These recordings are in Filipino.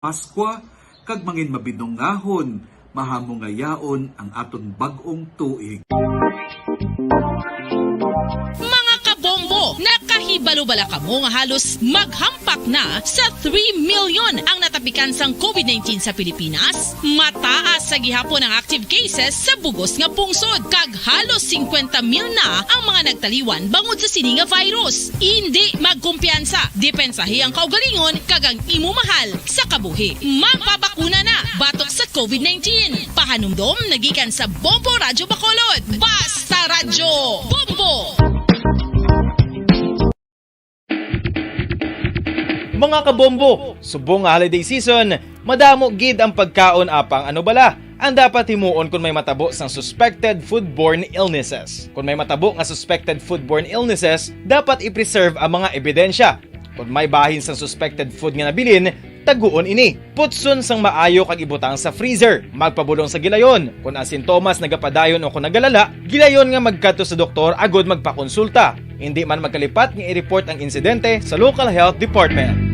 Paskwa, kag mangin mabinungahon, mahamungayaon ang aton bag-ong tuig. Mga kabombo, nakahibalo-bala kamo nga halos maghampak na sa 3 million ang natapikan sang COVID-19 sa Pilipinas. Mataas sa gihapon ang active cases sa bugos nga pungsod, kag halos 50 mil na ang mga nagtaliwan bangod sa sini nga virus. Hindi magkumpiyansa, depensahi ang kaugalingon kag ang imo mahal sa kabuhi. Magpabakuna na batok sa COVID-19. Pahanumdom nagikan sa Bombo Radyo Bacolod. Basta Radyo Bombo! Mga kabombo, subong nga holiday season, madamo gid ang pagkaon apang ano bala ang dapat himuon kung may matabo sang suspected foodborne illnesses. Kung may matabo nga suspected foodborne illnesses, dapat i-preserve ang mga ebidensya. Kung may bahin sang suspected food nga nabilin, taguon ini. Putson sang maayo kag ibutang sa freezer. Magpabulong sa gilayon. Kung ang sintomas nagapadayon o kung nagalala, gilayon nga magkadto sa doktor agod magpakonsulta. Hindi man magkalipat nga i-report ang insidente sa local health department.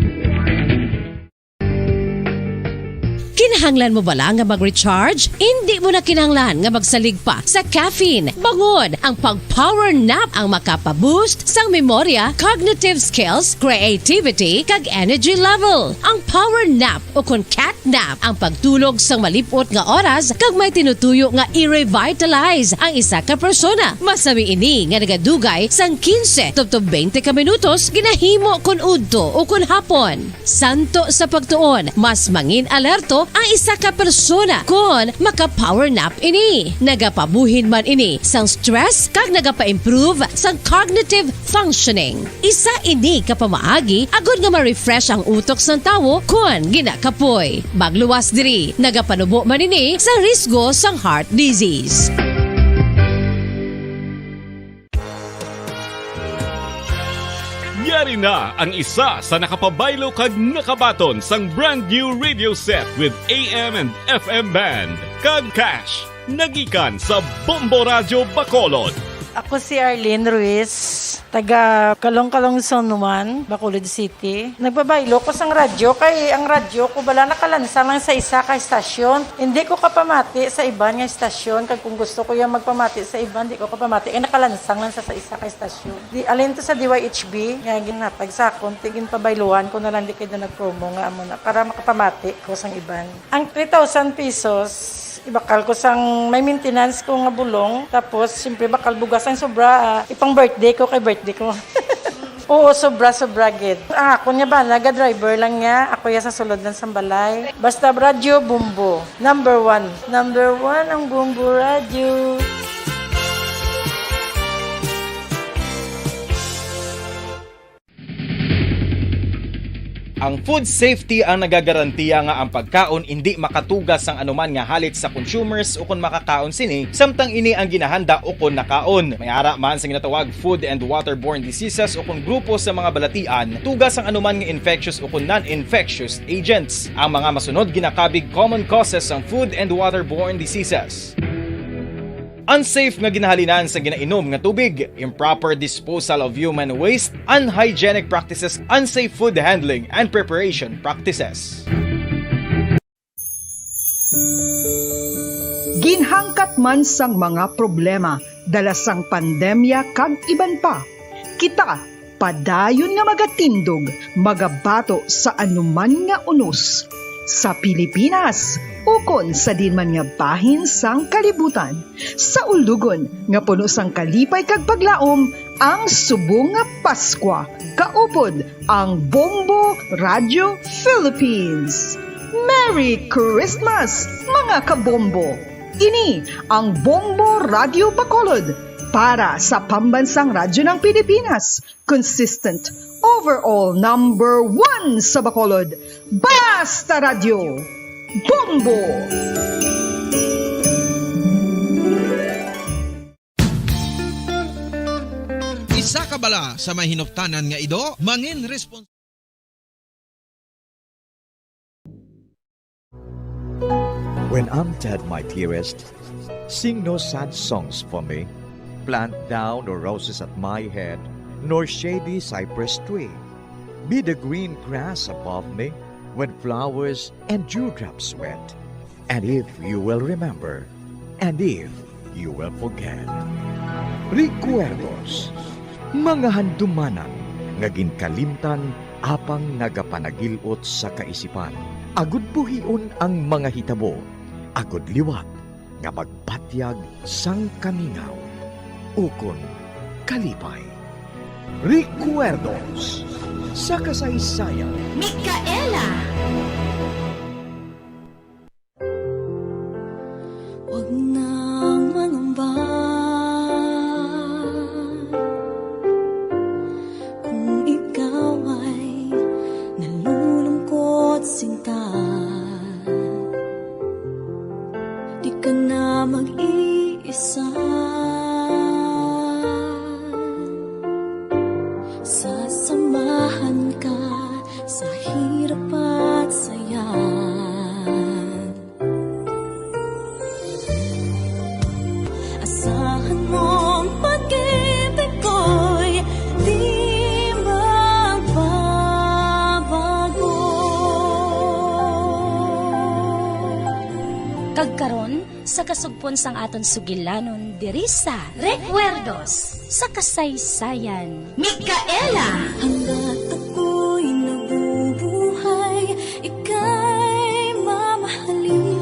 Kinahanglan mo bala nga mag-recharge? Hindi mo na kinahanglan nga magsalig pa sa caffeine. Bangod, ang pag-power nap ang makapaboost sang memorya, cognitive skills, creativity, kag energy level. Ang power nap o kun cat nap ang pagtulog sang malipot nga oras kag may tinutuyo nga i-revitalize ang isa ka persona. Masami ini nga nagadugay sang 15 to 20 ka minutos ginahimo kun udto o kun hapon. Santo sa pagtuon, mas mangin alerto ang isa ka persona kung maka-power nap ini. Nagapabuhin man ini sang stress kag nagapa-improve sang cognitive functioning. Isa ini kapamaagi agud nga ma-refresh ang utok sang tawo kung ginakapoy. Magluwas diri, nagapanubo man ini sa risgo sang heart disease. Yari na ang isa sa nakapabaylo kag nakabaton sang brand new radio set with AM and FM band. Kag cash, nagikan sa Bombo Radyo Bacolod. Ako si Arlene Ruiz, taga Kalong-Kalong Zone 1, Bacolod City. Nagbabaylo ko sang radyo, kay ang radyo ko bala nakalansang lang sa isa ka estasyon. Hindi ko kapamati sa iban nga estasyon, kag kung gusto ko yung magpamati sa iban, hindi ko kapamati. Kaya nakalansang lang sa isa ka estasyon. Alin to sa DYHB, nga ginapag sa akong, tigin pabayluan ko na lang di kayo na nag-promo nga amo na, para makapamati ko sang iban. Ang 3,000 pesos, ibakal ko sang may maintenance ko nga bulong, tapos siyempre bakal bugas ang sobra, ipang birthday ko kay birthday ko. Oo, sobra gid. Ako niya ba, naga-driver lang niya, ako ya sa sulod ng sambalay. Basta radyo, Bombo. Number 1 ang Bombo Radio. Ang food safety ang nagagarantiya nga ang pagkaon hindi makatugas ang anuman nga halit sa consumers o kung makakaon sini, samtang ini ang ginahanda o kung nakaon. May ara man sa ginatawag food and waterborne diseases o kung grupo sa mga balatian, tugas ang anuman nga infectious o kung non-infectious agents. Ang mga masunod ginakabig common causes ng food and waterborne diseases: unsafe nga ginahalinan sa ginainom nga tubig, improper disposal of human waste, unhygienic practices, unsafe food handling and preparation practices. Ginhangkat man sang mga problema dala sang pandemya kag iban pa. Kita padayon nga magatindog, magabato sa anuman nga unos sa Pilipinas ukon sa dinman nga bahin sang kalibutan. Sa ulugon nga puno sang kalipay kag paglaom ang subong nga Paskwa. Kaupod ang Bombo Radio Philippines. Merry Christmas mga kabombo! Ini ang Bombo Radio Bacolod para sa pambansang radyo ng Pilipinas. Consistent overall number 1 sa Bacolod. Basta Radio Bombo! Isa ka bala sa may hinuptanan nga ido, mangin respons. When I'm dead, my dearest, sing no sad songs for me. Plant down no roses at my head, nor shady cypress tree. Be the green grass above me, when flowers and dewdrops wet, and if you will remember, and if you will forget. Recuerdos, mga handumanan, nga ginkalimtan apang nagapanagilot sa kaisipan. Agud buhion ang mga hitabo, agud liwat, nga magpatyag sang kamingaw. Ukon kalipay. Recuerdos sa kasaysayan. Micaela! Huwag nang mangamba kung ikaw ay nalulungkot sinta. Di ka na mag-iisa. Sasamahan ka sa hirap at saya. Asahan mong pag-ibig ko'y di magbabago. Kagkaron sa kasugpon sang aton sugilanon diri sa Recuerdos sa kasaysayan. Micaela! Hanggat ako'y nabubuhay, ika'y mamahalin.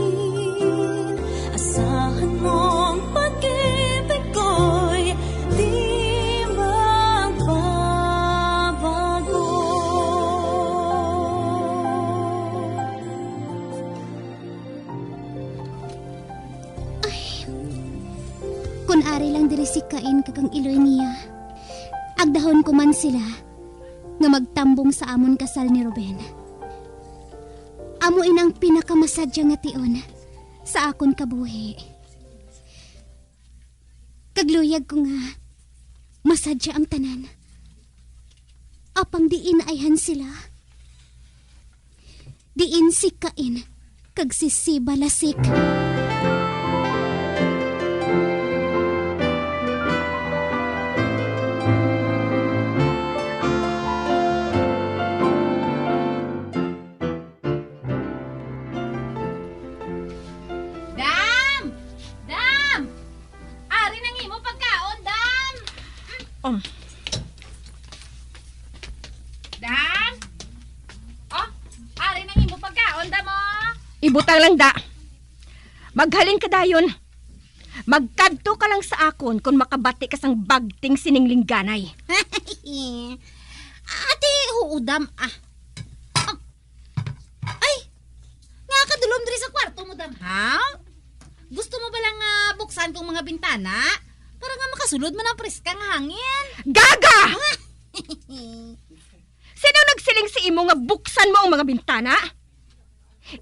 Asahan mong pag-ibig ko'y di magbabago. Kun ari lang diri si Kain kagang iloy niya. Agdahon ko man sila nga magtambong sa amon kasal ni Ruben. Amo inang pinakamasadya nga tion sa akon kabuhi. Kagluyag ko nga masadya ang tanan. Apang diin ayhan sila. Diin si Kain kag si Balasik. Dam? Oh, ari nang imo pagkaon da mo. Ibutang lang da. Maghalin ka dayon. Magkadto ka lang sa akon kung makabati ka sang bagting siningling ganay. Ate, huudam Ay, nga kadulom diri sa kwarto mo, dam. Ha? Gusto mo ba lang buksan kong mga bintana? Para nga makasulod man ang preskang hangin. Gaga! Sino nagsiling si imo nga buksan mo ang mga bintana?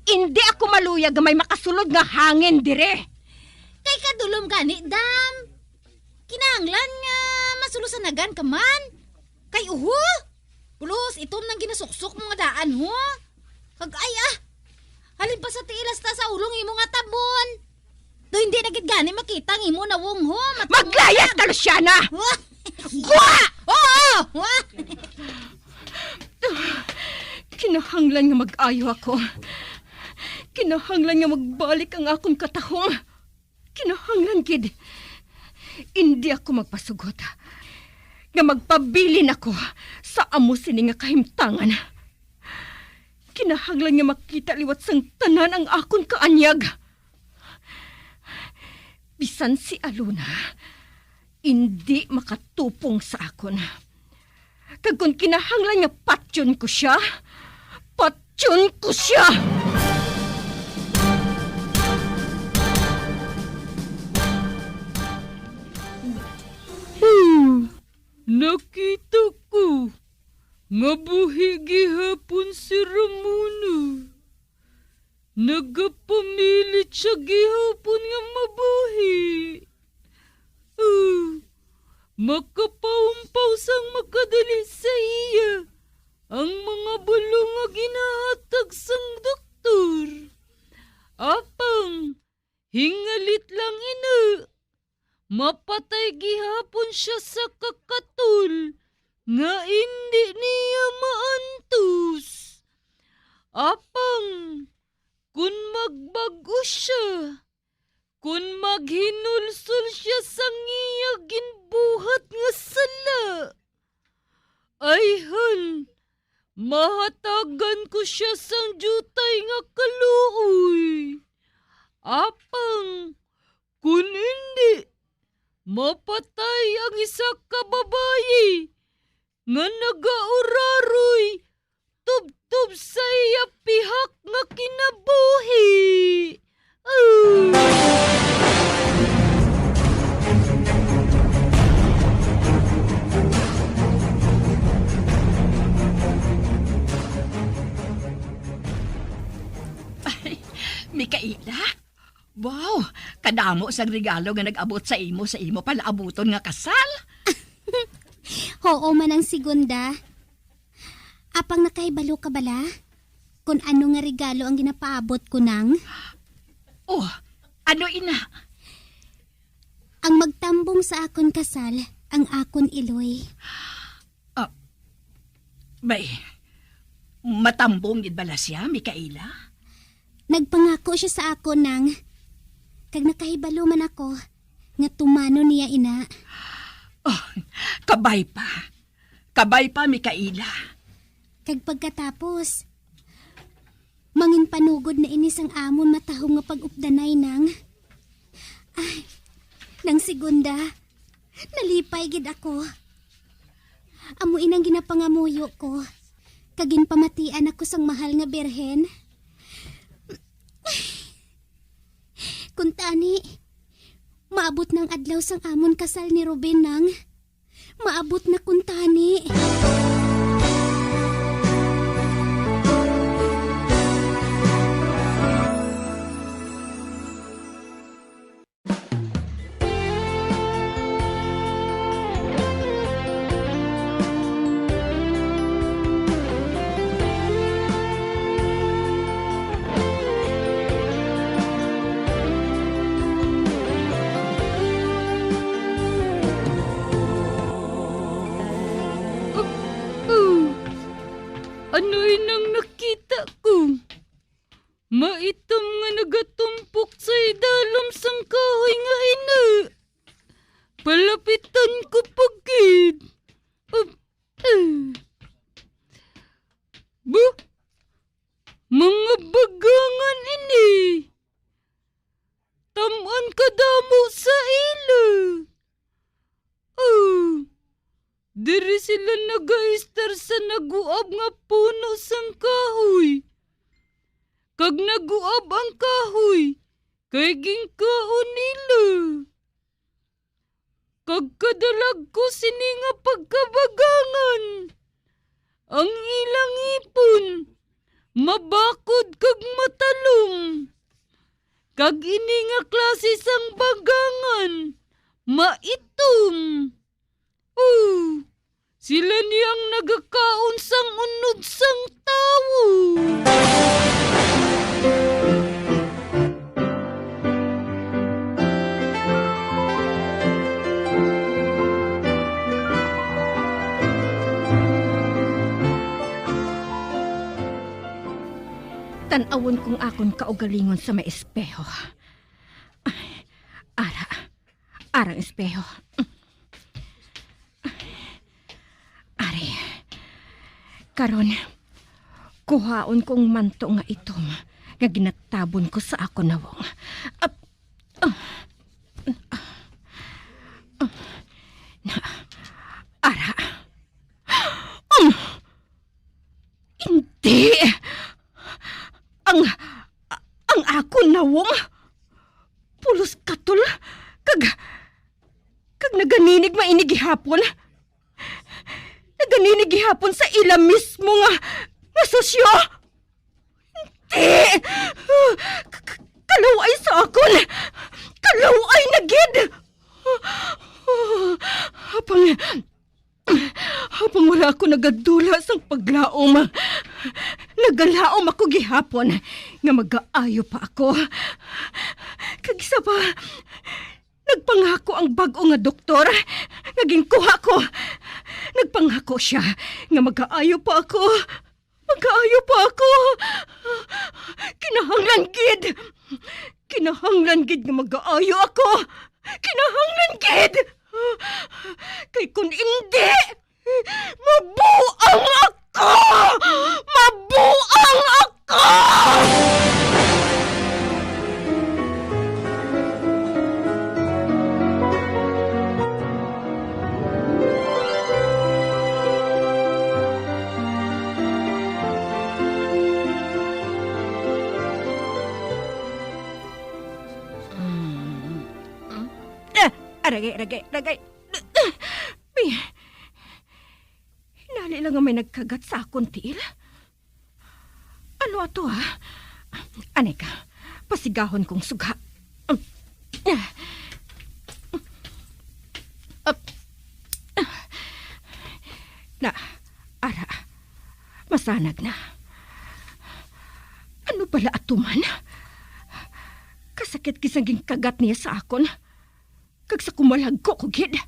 Hindi ako maluyag nga may makasulod nga hangin dire. Kay kadulom gani, dam. Kinahanglan nga masulusanagan ka man. Kay uho. Pulos, itom nang ginasuksok mga daan ho. Kag ay halin pa sa tiilas ta sa ulong imo nga tabon. Do hindi na gid gani makita ang imo na wong ho. Maglayas ka, Luciana! Gwa! Oo! Kinahanglan nga mag-ayo ako. Kinahanglan nga magbalik ang akong katahom. Kinahanglan gid. Hindi ako magpasugot. Nga magpabilin ako sa amo sini nga kahimtangan. Kinahanglan nga makita liwat sang tanan ang akong kaanyag. Bisan si Aluna, hindi makatupong sa akon. Kag kung kinahanglan nga patyon ko siya, patyon ko siya! Nakita ko, mabuhi gihapon si Ramona. Nagapamilit siya gihapon nga mabuhi. Makapaumpaw sang makadali sa iya ang mga bulong nga ginahatag sang doktor. Apang, hingalit lang ina. Mapatay gihapon siya sa kakatul nga hindi niya maantos. Apang, kun magbago siya, kun maghinulsol siya sa iya ginbuhat nga sala, ayhan, mahatagan ko siya sang jutay nga kaluoy. Apang, kun hindi, mapatay ang isa ka babayi nga nagauraroy tubtub sa iya pihak nga kinabuhi. Mikaela? Wow, kadamo sa regalo nga nag-abot sa imo palaabuton nga kasal. Oo man ang segunda. Apang nakahibalo ka bala? Kung ano nga regalo ang ginapaabot ko nang? Oh, ano ina? Ang magtambong sa akon kasal, ang akon iloy. Bay, matambong gid bala siya, Mikaela? Nagpangako siya sa akon nang, kag nakahibalo man ako, nga tumano niya ina. Oh, kabay pa. Kabay pa, Mikaela. Kag pagkatapos, mangin panugod na inis ang amon matahong nga pag-updanay nang. Ay, nang segunda, nalipay gid ako. Amuin ang ginapangamuyo ko, kagin pamatian ako sang mahal nga birhen. Kuntani, maabot ng adlaw sang amon kasal ni Ruben nang. Maabot na kuntani. Ano'y nang nakita ko? Maitom nga nagatumpok sa idalom sang kahoy nga ina. Palapitan ko pagid. Mga bagangan ini. Taman kadamo sa ila. Diri sila nagaistar sa naguab nga puno sang kahoy. Kag naguab ang kahoy, kay gingkaon nila. Kag kadalag ko sini nga pagkabagangan. Ang ilang ipon, mabakod kag matalong. Kag ini nga klase sang bagangan, maitom. Sila niyang nagakaon sang unod sang tawo. Tanawon kong akon kaugalingon sa may espeho. Arang espeho. Karon, kuhaon kong manto nga itom nga ginatabon ko sa ako nawong. Ara. Hindi. Ang ako nawong. Pulos katol. Kag naganinig mainig gihapon. Naganinig gihapon sa ila mismo nga sosyo. Hindi. Kalaway sa akon. Kalaway na gid. Habang wala ako nagadula sang paglaom. Nagalaom ako gihapon nga mag-aayo pa ako. Kag isa pa, nagpangako ang bag-o nga doktor nga ginkuha ko. Nagpangako siya nga mag-aayo pa ako. Mag-aayo pa ako. Kinahanglan gid. Kinahanglan gid nga mag-aayo ako. Kinahanglan gid. Kay kun hindi, mabuang ako! Mabuang ako! Aragay. May, hinali lang nga may nagkagat sa akong tiil. Ano ato ha? Anay ka, pasigahon kong suga. Ara, masanag na. Ano pala ato man? Kasakit kisaging kagat niya sa akon. Kag sa kumalag ko, kugid.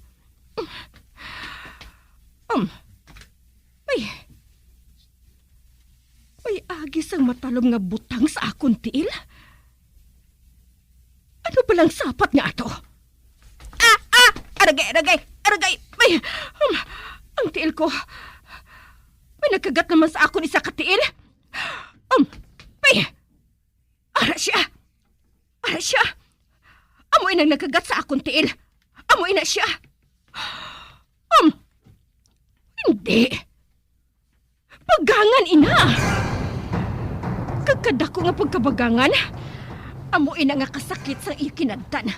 May agis ang matalom nga butang sa akong tiil. Ano palang sapat nga ato? Aragay. May, ang tiil ko. May nagkagat naman sa akon isa katiil. May, ara siya. Amoy nang nagkagat sa akong tiil. Amoy na siya. Hindi. Pagangan, ina. Kagkadako nga pagkabagangan. Amoy na nga kasakit sa ikinadtan.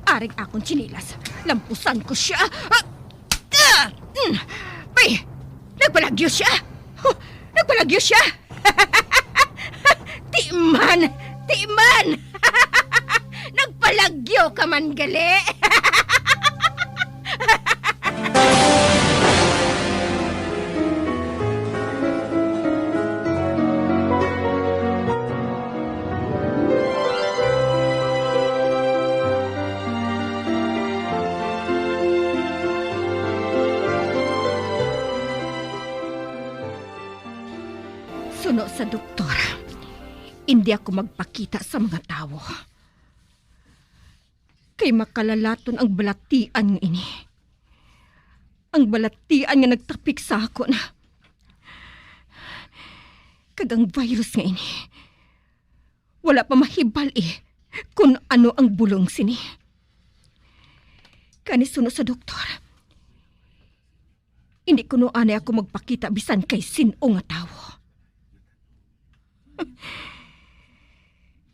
Aring akong chinilas. Lampusan ko siya. Bay, nagpalagyo siya. Timan. Nagpalagyo ka man gali. Suno sa doktor. Hindi ako magpakita sa mga tao. Kay makalalaton ang balatian ini. Ang balatian nga nagtapik sa akon. Kagang virus nga ini. Wala pa mahibal kung ano ang bulong sini. Kani suno sa doktor. Hindi kuno anay ako magpakita bisan kay sino nga tao.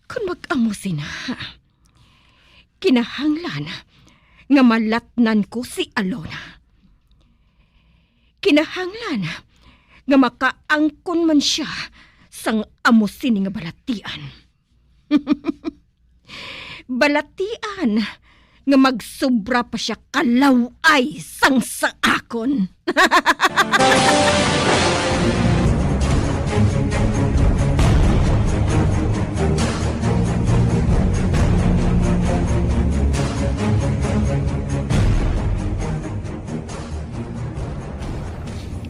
Kung mag-amo sina, kinahanglan nga malatnan ko si Alona. Kinahanglan nga makaangkon man siya sang amo sini nga balatian. Balatian nga magsobra pa siya kalaway sang sa akon.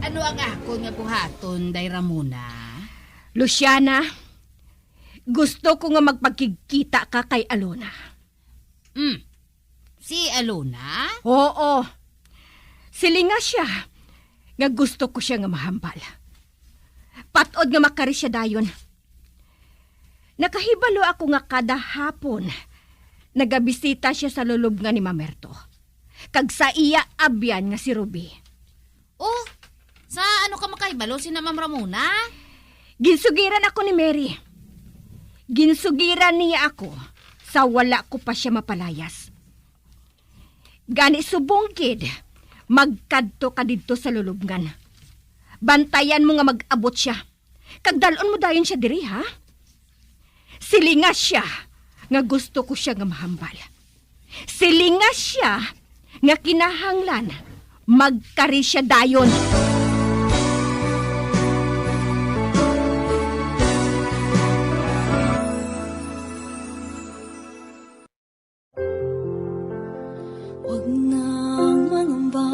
Ano ang ako nga buhaton, Day Ramona? Luciana, gusto ko nga magpagkikita ka kay Alona. Si Alona? Oo. Silinga siya nga gusto ko siya nga mahambal. Patod nga makari siya dayon. Nakahibalo ako nga kada hapon nagabisita siya sa lulubngan ni Mamerto. Kag sa iya abyan nga si Ruby. Oh, sa ano ka makahibalo si na Ma'am Ramona? Ginsugiran ako ni Mary. Ginsugiran niya ako sa wala ko pa siya mapalayas. Gani subong kid, magkadto ka dito sa lulubngan. Bantayan mo nga mag-abot siya. Kagdalon mo dayon siya diri, ha? Silinga siya nga gusto ko siya nga mahambal. Silinga siya nga kinahanglan magkari siya dayon. Huwag nang mangamba,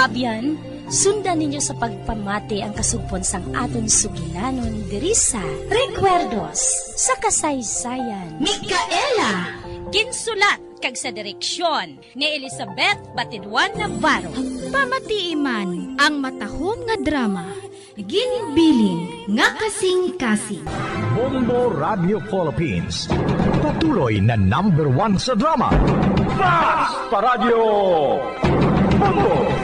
Kabyan, sundan ninyo sa pagpamati ang kasugpon sang aton sugilanon diri sa Recuerdos sa kasaysayan. Mikaela! Ginsulat kag sa direksyon ni Elizabeth Batidwan Navarro. Pamatiiman ang matahom nga drama. Ginbilin nga kasing-kasing. Bombo Radio Philippines. Patuloy na #1 sa drama. Basta Radio Bombo!